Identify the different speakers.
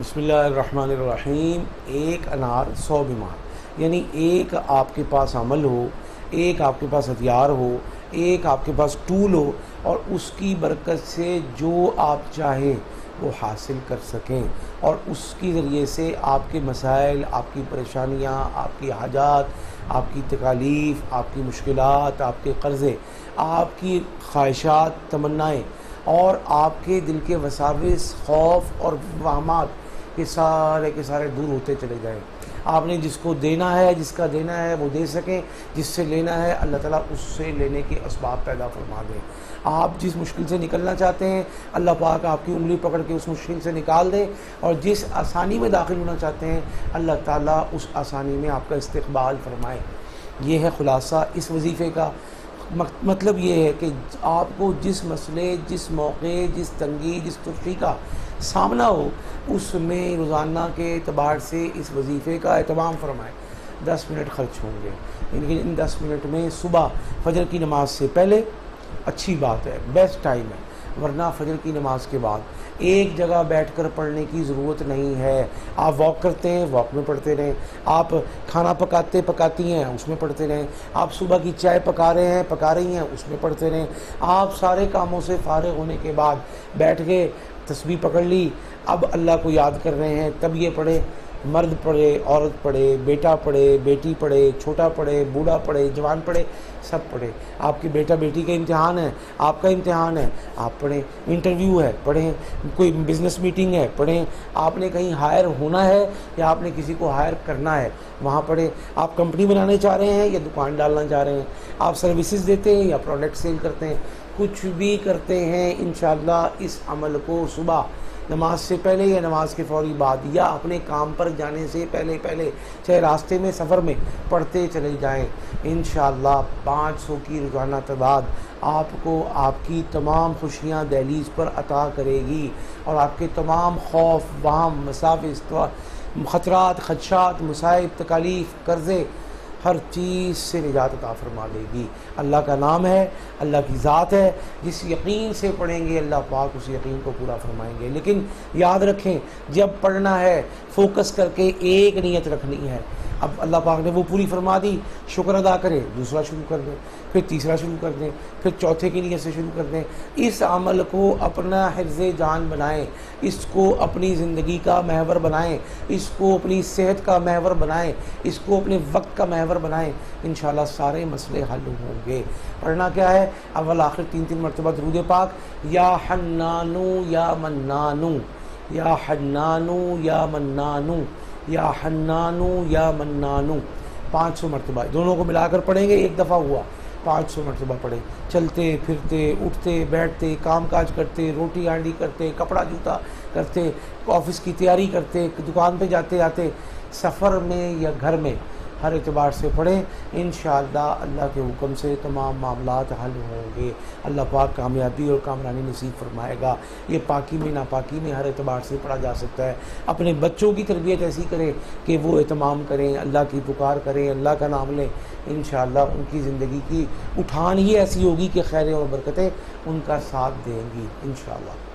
Speaker 1: بسم اللہ الرحمن الرحیم۔ ایک انار 100 بیمار، یعنی ایک آپ کے پاس عمل ہو، ایک آپ کے پاس ہتھیار ہو، ایک آپ کے پاس ٹول ہو، اور اس کی برکت سے جو آپ چاہیں وہ حاصل کر سکیں، اور اس کی ذریعے سے آپ کے مسائل، آپ کی پریشانیاں، آپ کی حاجات، آپ کی تکالیف، آپ کی مشکلات، آپ کے قرضے، آپ کی خواہشات، تمنائیں اور آپ کے دل کے وساوس، خوف اور وہمات کے سارے دور ہوتے چلے جائیں۔ آپ نے جس کو دینا ہے، جس کا دینا ہے وہ دے سکیں، جس سے لینا ہے اللہ تعالیٰ اس سے لینے کے اسباب پیدا فرما دیں۔ آپ جس مشکل سے نکلنا چاہتے ہیں اللہ پاک آپ کی انگلی پکڑ کے اس مشکل سے نکال دے، اور جس آسانی میں داخل ہونا چاہتے ہیں اللہ تعالیٰ اس آسانی میں آپ کا استقبال فرمائے۔ یہ ہے خلاصہ اس وظیفے کا۔ مطلب یہ ہے کہ آپ کو جس مسئلے، جس موقع، جس تنگی، جس ترقی کا سامنا ہو، اس میں روزانہ کے اعتبار سے اس وظیفے کا اہتمام فرمائیں۔ 10 منٹ خرچ ہوں گے، لیکن ان 10 منٹ میں صبح فجر کی نماز سے پہلے اچھی بات ہے، بیسٹ ٹائم ہے، ورنہ فجر کی نماز کے بعد ایک جگہ بیٹھ کر پڑھنے کی ضرورت نہیں ہے۔ آپ واک کرتے ہیں، واک میں پڑھتے رہیں، آپ کھانا پکاتی ہیں، اس میں پڑھتے رہیں، آپ صبح کی چائے پکا رہی ہیں، اس میں پڑھتے رہیں۔ آپ سارے کاموں سے فارغ ہونے کے بعد بیٹھ کے تسبیح پکڑ لی، اب اللہ کو یاد کر رہے ہیں، تب یہ پڑھے۔ مرد پڑھے، عورت پڑھے، بیٹا پڑھے، بیٹی پڑھے، چھوٹا پڑھے، بوڑھا پڑھے، جوان پڑھے، سب پڑھے۔ آپ کی بیٹا بیٹی کا امتحان ہے، آپ کا امتحان ہے، آپ پڑھیں۔ انٹرویو ہے، پڑھیں۔ کوئی بزنس میٹنگ ہے، پڑھیں۔ آپ نے کہیں ہائر ہونا ہے یا آپ نے کسی کو ہائر کرنا ہے، وہاں پڑھیں۔ آپ کمپنی بنانے چاہ رہے ہیں یا دکان ڈالنا چاہ رہے ہیں، آپ سروسز دیتے ہیں یا پروڈکٹ سیل کرتے ہیں، کچھ بھی کرتے ہیں انشاءاللہ اس عمل کو صبح نماز سے پہلے یا نماز کے فوری بعد یا اپنے کام پر جانے سے پہلے چاہے راستے میں، سفر میں پڑھتے چلے جائیں۔ انشاءاللہ 500 کی روزانہ تعداد آپ کو آپ کی تمام خوشیاں دہلیز پر عطا کرے گی، اور آپ کے تمام خوف، وہم، مساوس، خطرات، خدشات، مصائب، تکالیف، قرضے، ہر چیز سے نجات عطا فرما دے گی۔ اللہ کا نام ہے، اللہ کی ذات ہے، جس یقین سے پڑھیں گے اللہ پاک اس یقین کو پورا فرمائیں گے۔ لیکن یاد رکھیں جب پڑھنا ہے فوکس کر کے ایک نیت رکھنی ہے۔ اب اللہ پاک نے وہ پوری فرما دی، شکر ادا کریں، دوسرا شروع کر دیں، پھر تیسرا شروع کر دیں، پھر چوتھے کی نیت سے شروع کر دیں۔ اس عمل کو اپنا حفظ جان بنائیں، اس کو اپنی زندگی کا محور بنائیں، اس کو اپنی صحت کا محور بنائیں، اس کو اپنے وقت کا محور بنائیں، انشاءاللہ سارے مسئلے حل ہوں گے۔ پڑھنا کیا ہے؟ اول آخر 3 مرتبہ درود پاک، یا حنانو یا منانو، یا حنانو یا منانو، یا حنانو یا منانو، 500 مرتبہ دونوں کو ملا کر پڑھیں گے، ایک دفعہ ہوا 500 مرتبہ پڑھیں۔ چلتے پھرتے، اٹھتے بیٹھتے، کام کاج کرتے، روٹی ہانڈی کرتے، کپڑا جوتا کرتے، آفس کی تیاری کرتے، دکان پہ جاتے آتے، سفر میں یا گھر میں، ہر اعتبار سے پڑھیں۔ انشاءاللہ اللہ کے حکم سے تمام معاملات حل ہوں گے۔ اللہ پاک کامیابی اور کامرانی نصیب فرمائے گا۔ یہ پاکی میں ناپاکی میں ہر اعتبار سے پڑھا جا سکتا ہے۔ اپنے بچوں کی تربیت ایسی کریں کہ وہ اہتمام کریں، اللہ کی پکار کریں، اللہ کا نام لیں، انشاءاللہ ان کی زندگی کی اٹھان ہی ایسی ہوگی کہ خیریں اور برکتیں ان کا ساتھ دیں گی انشاءاللہ۔